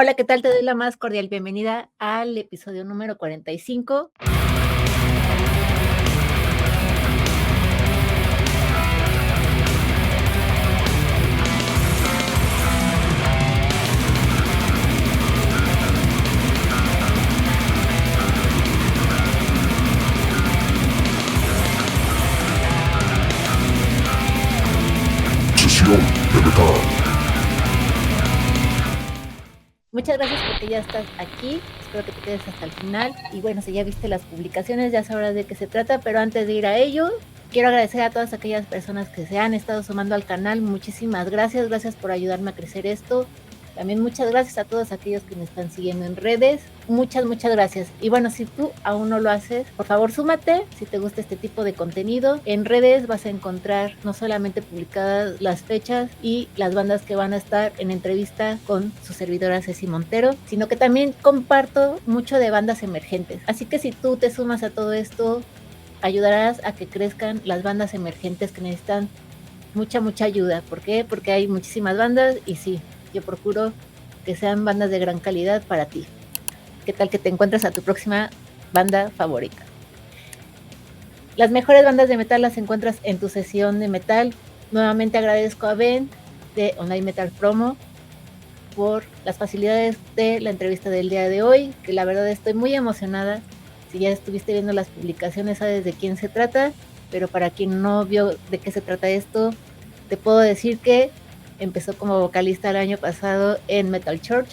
Hola, ¿qué tal? Te doy la más cordial bienvenida al episodio número 45. Sesión de metal. Muchas gracias porque ya estás aquí. Espero que te quedes hasta el final. Y bueno, si ya viste las publicaciones, ya sabrás de qué se trata. Pero antes de ir a ello, quiero agradecer a todas aquellas personas que se han estado sumando al canal. Muchísimas gracias. Gracias por ayudarme a crecer esto. También muchas gracias a todos aquellos que me están siguiendo en redes. Muchas gracias. Y bueno, si tú aún no lo haces, por favor súmate. Si te gusta este tipo de contenido, en redes vas a encontrar no solamente publicadas las fechas y las bandas que van a estar en entrevista con su servidora Ceci Montero, sino que también comparto mucho de bandas emergentes. Así que si tú te sumas a todo esto, ayudarás a que crezcan las bandas emergentes que necesitan mucha ayuda. ¿Por qué? Porque hay muchísimas bandas y sí, yo procuro que sean bandas de gran calidad para ti. ¿Qué tal que te encuentres a tu próxima banda favorita? Las mejores bandas de metal las encuentras en tu sesión de metal. Nuevamente agradezco a Ben de Online Metal Promo por las facilidades de la entrevista del día de hoy, que la verdad estoy muy emocionada. Si ya estuviste viendo las publicaciones sabes de quién se trata, pero para quien no vio de qué se trata esto, te puedo decir que empezó como vocalista el año pasado en Metal Church,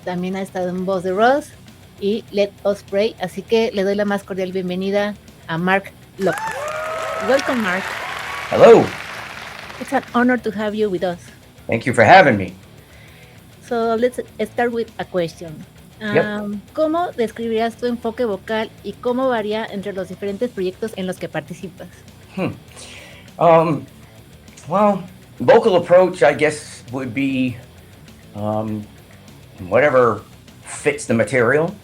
también ha estado en Voz de Ross y Let Us Pray, así que le doy la más cordial bienvenida a Marc Lopes. Welcome, Marc. Hello. It's an honor to have you with us. Thank you for having me. So let's start with a question. Yep. ¿Cómo describirías tu enfoque vocal y cómo varía entre los diferentes proyectos en los que participas? Well, vocal approach, I guess, would be whatever fits the material,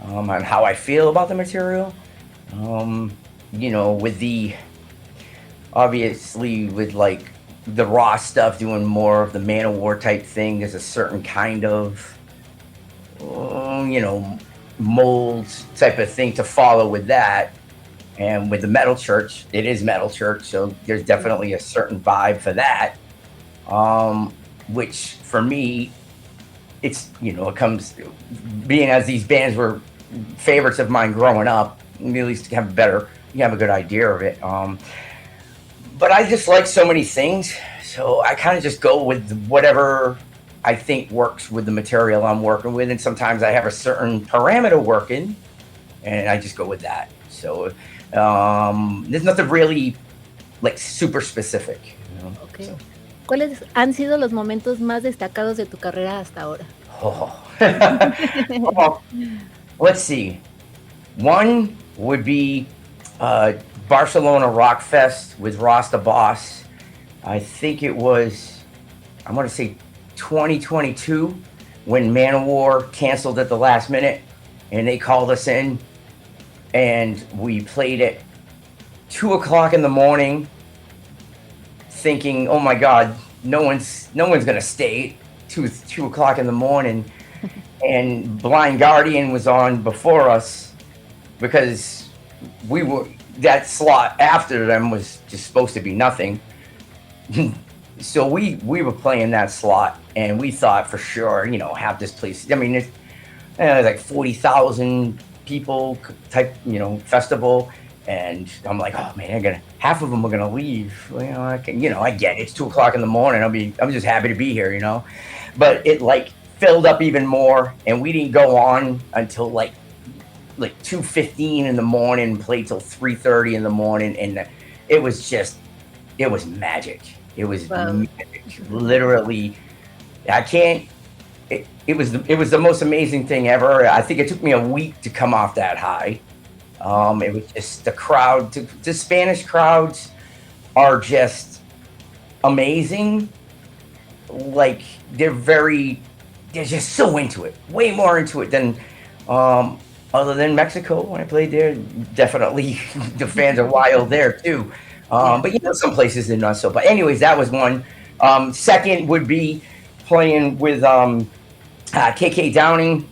and how I feel about the material. With obviously with like the raw stuff, doing more of the Manowar type thing, there's a certain kind of, molds type of thing to follow with that. And with the metal church, it is metal church, so there's definitely a certain vibe for that. Which for me, it's, it comes being as these bands were favorites of mine growing up, at least you have a good idea of it. But I just like so many things, so I kind of just go with whatever I think works with the material I'm working with, and sometimes I have a certain parameter working, and I just go with that. So there's nothing really like super specific. Okay. So. ¿Cuáles han sido los momentos más destacados de tu carrera hasta ahora? Well, let's see. One would be Barcelona Rock Fest with Ross the Boss. I think it was, I'm going to say 2022, when Manowar canceled at the last minute and they called us in and we played at 2:00 in the morning, thinking, oh my God, no one's gonna stay 2:00 in the morning. And Blind Guardian was on before us because that slot after them was just supposed to be nothing. So we were playing that slot and we thought for sure, have this place. I mean, it's like 40,000 people type, festival. And I'm like, oh man, half of them are gonna leave. I get it. It's 2:00 in the morning. I'm just happy to be here, But it like filled up even more, and we didn't go on until like 2:15 in the morning. Played till 3:30 in the morning, and it was magic. It was magic. Literally, It was the most amazing thing ever. I think it took me a week to come off that high. It was just the crowd. The Spanish crowds are just amazing. Like they're just so into it. Way more into it than other than Mexico when I played there. Definitely the fans are wild there too. But some places they're not so. But anyways, that was one. Second would be playing with KK Downing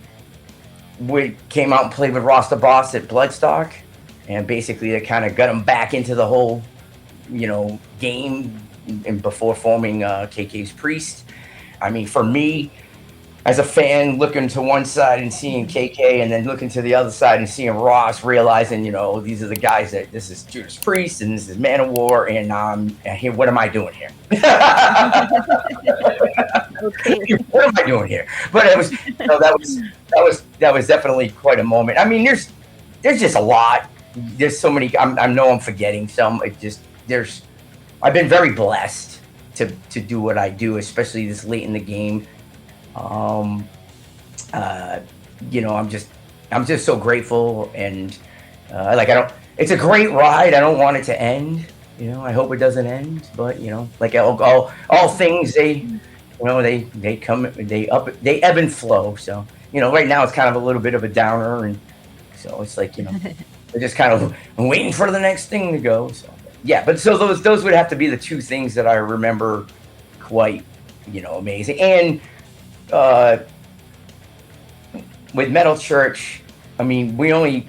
came out and played with Ross the Boss at Bloodstock, and basically they kind of got him back into the whole, game, and before forming KK's Priest. I mean, for me, as a fan, looking to one side and seeing KK, and then looking to the other side and seeing Ross, realizing, these are the guys that this is Judas Priest and this is Manowar, and here, what am I doing here? Okay. What am I doing here? But it was, that was definitely quite a moment. I mean, there's just a lot. There's so many. I know I'm forgetting some. I've been very blessed to do what I do, especially this late in the game. I'm just so grateful, and it's a great ride. I don't want it to end. I hope it doesn't end, but like all things, they ebb and flow. So, right now it's kind of a little bit of a downer, and so it's like, we're just kind of waiting for the next thing to go. So, yeah, but so those would have to be the two things that I remember quite, amazing. And with Metal Church, I mean, we only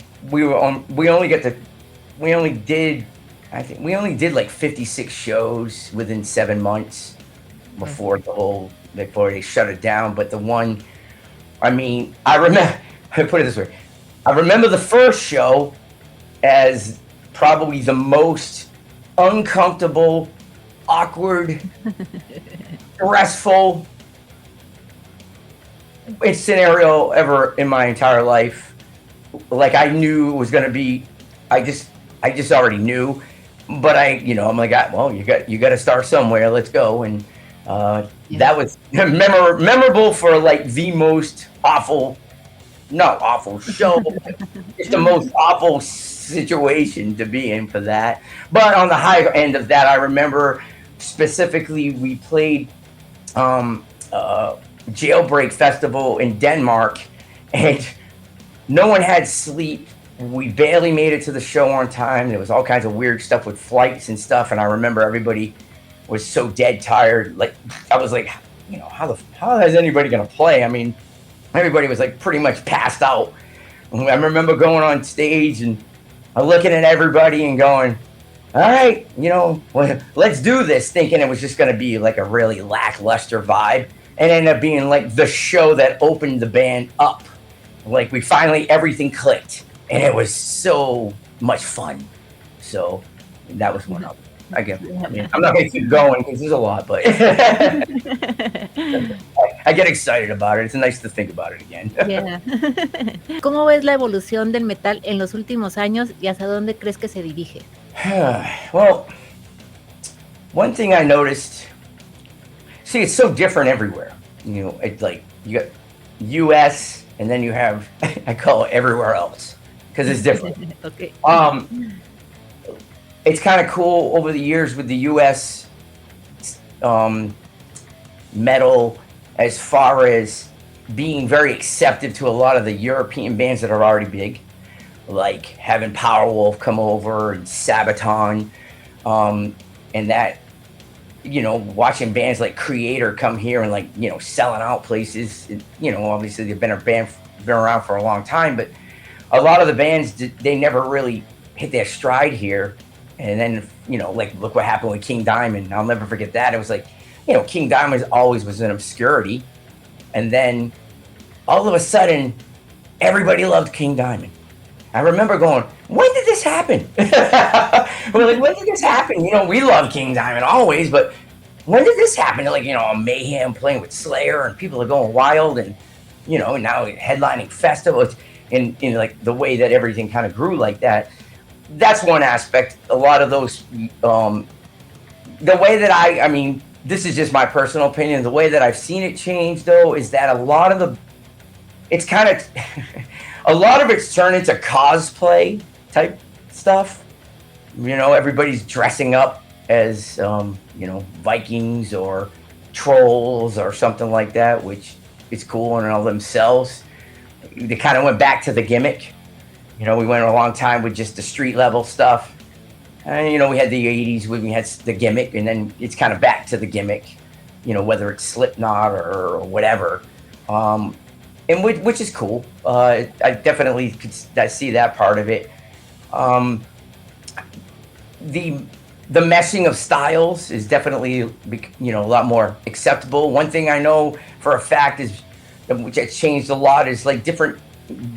did like 56 shows within 7 months before they shut it down. But the one, I mean, I put it this way, I remember the first show as probably the most uncomfortable, awkward, stressful scenario ever in my entire life. Like, I knew it was going to be, I just already knew, but I'm like, well, you got to start somewhere. Let's go. And that was memorable for like the most not awful show, it's the most awful situation to be in for that. But on the higher end of that, I remember specifically we played Jailbreak Festival in Denmark, and no one had sleep. We barely made it to the show on time. There was all kinds of weird stuff with flights and stuff, and I remember everybody was so dead tired. Like, I was like, how is anybody gonna play? I mean, everybody was like pretty much passed out. I remember going on stage and looking at everybody and going, all right, let's do this, thinking it was just gonna be like a really lackluster vibe, and ended up being like the show that opened the band up. Like, everything clicked, and it was so much fun. So that was one of them. I mean, I'm not going to keep going because there's a lot, but I get excited about it. It's nice to think about it again. Yeah. ¿Cómo ves la evolución del metal en los últimos años y hasta dónde crees que se dirige? Well, one thing I noticed, it's so different everywhere. It's like you got U.S. and then you have, I call it everywhere else because it's different. Okay. It's kind of cool over the years with the U.S. Metal, as far as being very accepted to a lot of the European bands that are already big, like having Powerwolf come over and Sabaton, and that, watching bands like Creator come here and like, selling out places. Obviously they've been around for a long time, but a lot of the bands, they never really hit their stride here. And then, like, look what happened with King Diamond. I'll never forget that. It was like, King Diamond always was in obscurity. And then all of a sudden, everybody loved King Diamond. I remember going, when did this happen? We're like, when did this happen? We love King Diamond always, but when did this happen? Like, Mayhem playing with Slayer and people are going wild, and, now headlining festivals, and like the way that everything kind of grew like that. That's one aspect. A lot of those, the way that I mean, this is just my personal opinion. The way that I've seen it change, though, is that a lot of it's turned into cosplay type stuff. Everybody's dressing up as, Vikings or trolls or something like that, which is cool in and of themselves. They kind of went back to the gimmick. We went a long time with just the street level stuff. And, we had the 80s when we had the gimmick, and then it's kind of back to the gimmick, whether it's Slipknot or whatever. and which is cool. I definitely I see that part of it. The meshing of styles is definitely, a lot more acceptable. One thing I know for a fact is, which has changed a lot, is like different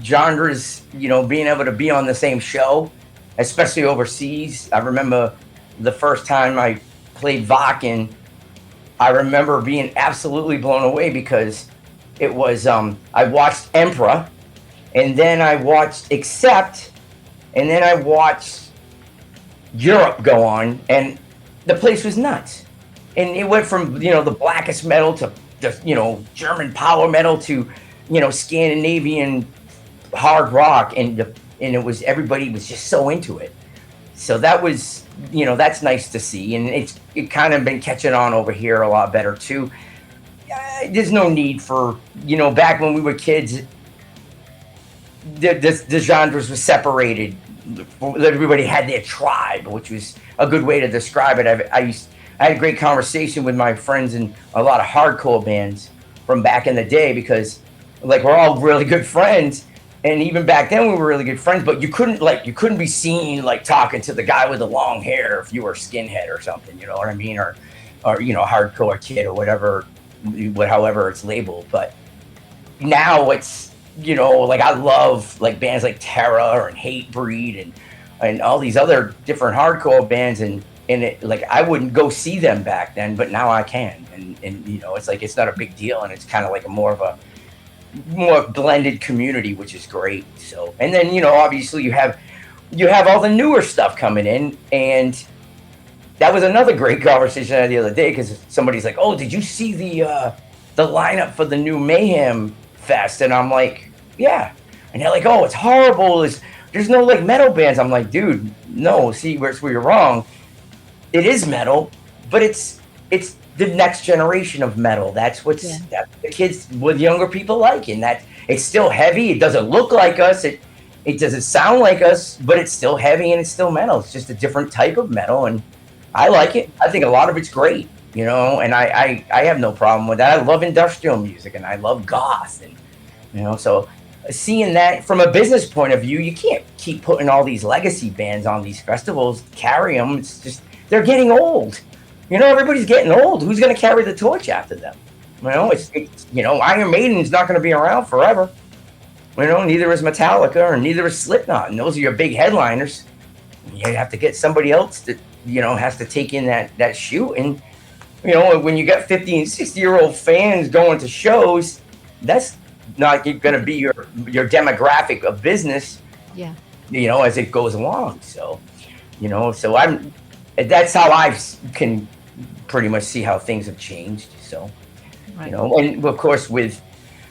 genres, being able to be on the same show, especially overseas. I remember the first time I played Vakken, I remember being absolutely blown away because it was, I watched Emperor, and then I watched Accept, and then I watched Europe go on, and the place was nuts. And it went from, the blackest metal to just, German power metal to, Scandinavian hard rock, and it was, everybody was just so into it. So that was, that's nice to see, and it kind of been catching on over here a lot better too. There's no need for, back when we were kids, the genres were separated. Everybody had their tribe, which was a good way to describe it. I had a great conversation with my friends in a lot of hardcore bands from back in the day, because like we're all really good friends, and even back then we were really good friends, but you couldn't be seen like talking to the guy with the long hair if you were skinhead or something, you know what I mean, or hardcore kid or whatever, however it's labeled. But now it's, like I love like bands like Terror and Hatebreed and all these other different hardcore bands, and it, like, I wouldn't go see them back then, but now I can, and it's like, it's not a big deal, and it's kind of like a more blended community, which is great. So, and then obviously you have all the newer stuff coming in, and that was another great conversation I had the other day, because somebody's like, "Oh, did you see the lineup for the new Mayhem Fest?" And I'm like, "Yeah," and they're like, "Oh, it's horrible. There's no like metal bands." I'm like, "Dude, no. See, where you're wrong. It is metal, but it's the next generation of metal. That's that the kids with younger people like, and that it's still heavy. It doesn't look like us. It doesn't sound like us, but it's still heavy and it's still metal. It's just a different type of metal, and I like it. I think a lot of it's great, and I have no problem with that. I love industrial music, and I love goth, and so seeing that from a business point of view, you can't keep putting all these legacy bands on these festivals, carry them. It's just, they're getting old. Everybody's getting old. Who's going to carry the torch after them? It's Iron Maiden's not going to be around forever. Neither is Metallica, or neither is Slipknot, and those are your big headliners. You have to get somebody else that has to take in that shoot. And when you got 50 and 60-year-old fans going to shows, that's not going to be your demographic of business. Yeah. As it goes along. So so that's how I can pretty much see how things have changed. So Right. And of course with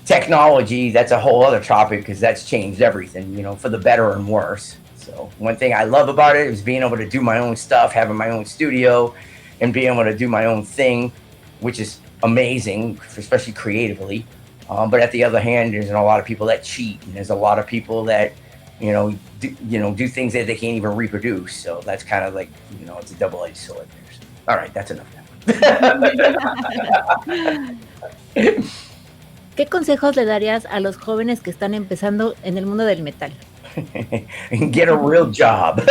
technology, that's a whole other topic, because that's changed everything, for the better and worse. So one thing I love about it is being able to do my own stuff, having my own studio, and being able to do my own thing, which is amazing, especially creatively. But at the other hand, there's a lot of people that cheat, and there's a lot of people that, do things that they can't even reproduce. So that's kind of like, it's a double-edged sword there. So, all right, that's enough now. ¿Qué consejos le darías a los jóvenes que están empezando en el mundo del metal? Get a real job.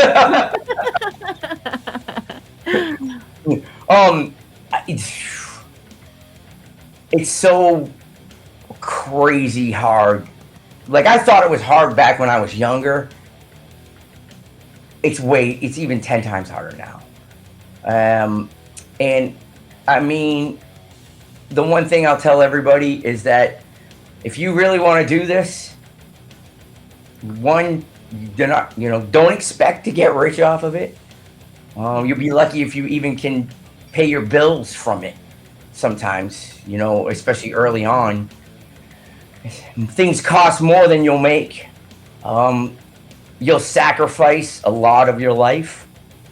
It's so crazy hard. Like, I thought it was hard back when I was younger. It's even 10 times harder now. And I mean, the one thing I'll tell everybody is that if you really want to do this, one, you're not, don't expect to get rich off of it. You'll be lucky if you even can pay your bills from it sometimes, especially early on. Things cost more than you'll make. You'll sacrifice a lot of your life.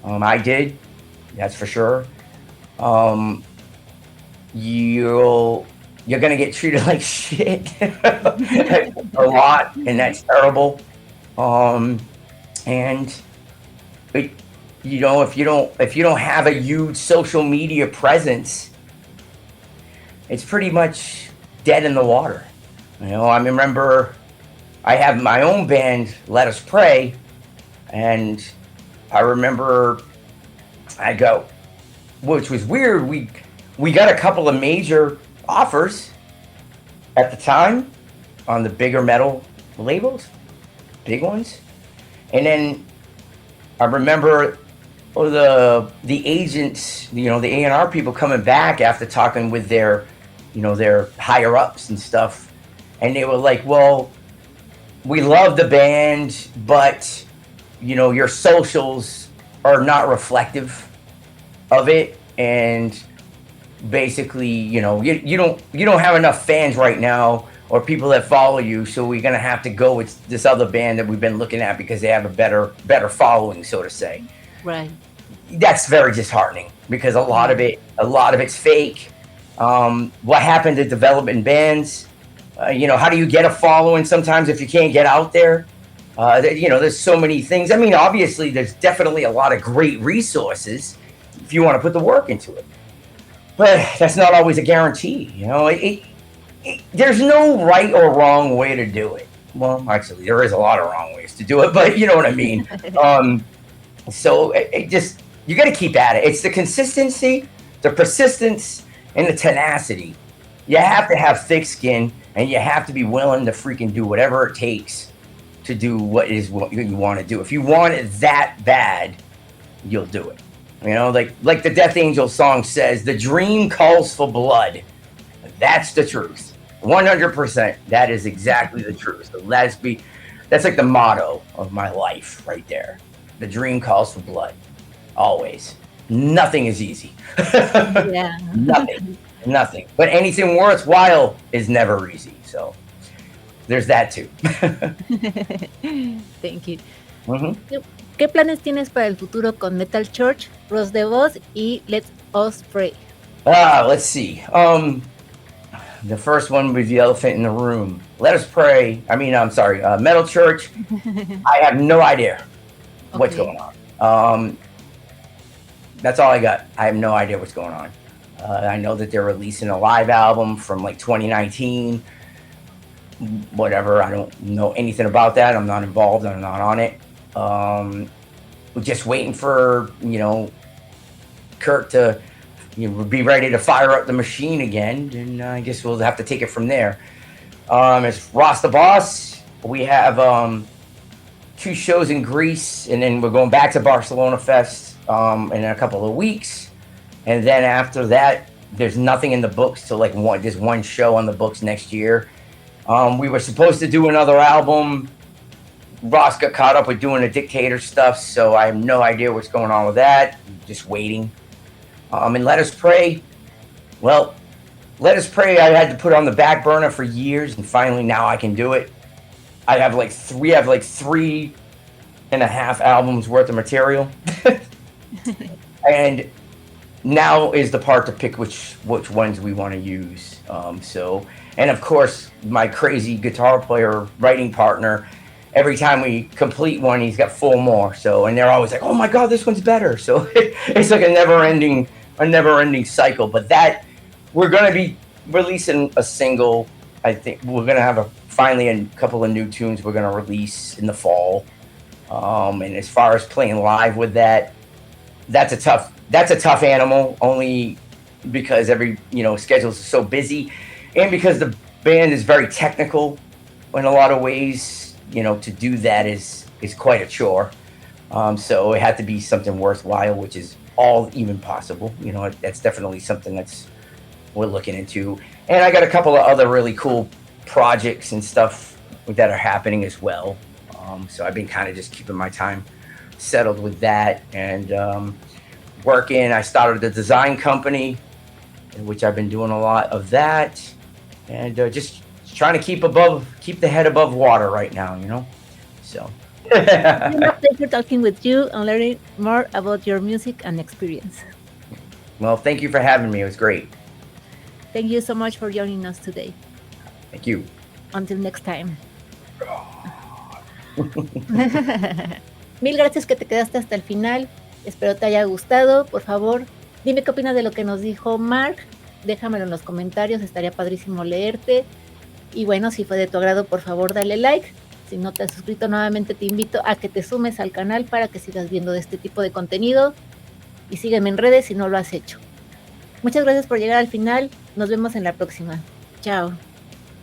I did, that's for sure. You're gonna get treated like shit a lot, and that's terrible. And if you don't have a huge social media presence, it's pretty much dead in the water. You know, I remember I have my own band, Let Us Pray, and I remember which was weird. We got a couple of major offers at the time on the bigger metal labels, big ones, and then I remember the agents, the A&R people coming back after talking with their higher ups and stuff, and they were like, well, we love the band, but your socials are not reflective of it, and basically you don't have enough fans right now or people that follow you, so we're gonna have to go with this other band that we've been looking at because they have a better following, so to say. Right. That's very disheartening because a lot of it's fake. What happened to development bands? How do you get a following sometimes if you can't get out there? There's so many things. I mean, obviously, there's definitely a lot of great resources if you want to put the work into it. But that's not always a guarantee. There's no right or wrong way to do it. Well, actually, there is a lot of wrong ways to do it, but you know what I mean. So you got to keep at it. It's the consistency, the persistence, and the tenacity. You have to have thick skin, and you have to be willing to freaking do whatever it takes to do what you want to do. If you want it that bad, you'll do it. Like the Death Angel song says, the dream calls for blood. That's the truth. 100%. That is exactly the truth. So that's like the motto of my life right there. The dream calls for blood. Always. Nothing is easy. Yeah. Nothing. But anything worthwhile is never easy. So there's that too. Thank you. Mm-hmm. ¿Qué planes tienes para el futuro con Metal Church, Ross de Voz y Let Us Pray? Let's see. The first one was the elephant in the room. Let Us Pray. Metal Church. I have no idea what's going on. That's all I got. I have no idea what's going on. I know that they're releasing a live album from like 2019. Whatever. I don't know anything about that. I'm not involved. I'm not on it. We're just waiting for Kurt to be ready to fire up the machine again, and I guess we'll have to take it from there. As Ross the Boss, we have 2 shows in Greece, and then we're going back to Barcelona Fest in a couple of weeks, and then after that, there's nothing in the books till just one show on the books next year. We were supposed to do another album. Ross got caught up with doing the Dictator stuff, so I have no idea what's going on with that. Just waiting. And Let Us Pray. Well, Let Us Pray I had to put on the back burner for years, and finally now I can do it. We have 3.5 albums worth of material. And now is the part to pick which ones we want to use. And of course, my crazy guitar player, writing partner, every time we complete one, he's got 4 more. And they're always like, "Oh my God, this one's better." So it's like a never-ending cycle. But that we're going to be releasing a single. I think we're going to have finally a couple of new tunes we're going to release in the fall. And as far as playing live with that, that's a tough animal. Only because every schedules are so busy, and because the band is very technical in a lot of ways. To do that is quite a chore. So it had to be something worthwhile, which is all even possible. That's definitely something we're looking into. And I got a couple of other really cool projects and stuff that are happening as well. So I've been kind of just keeping my time settled with that and working. I started a design company, in which I've been doing a lot of that, and just trying to keep the head above water right now, So. It's a pleasure talking with you and learning more about your music and experience. Well, thank you for having me. It was great. Thank you so much for joining us today. Thank you. Until next time. Mil gracias que te quedaste hasta el final. Espero te haya gustado. Por favor, dime qué opinas de lo que nos dijo Marc. Déjamelo en los comentarios. Estaría padrísimo leerte. Y bueno, si fue de tu agrado, por favor, dale like. Si no te has suscrito, nuevamente te invito a que te sumes al canal para que sigas viendo de este tipo de contenido. Y sígueme en redes si no lo has hecho. Muchas gracias por llegar al final. Nos vemos en la próxima. Chao.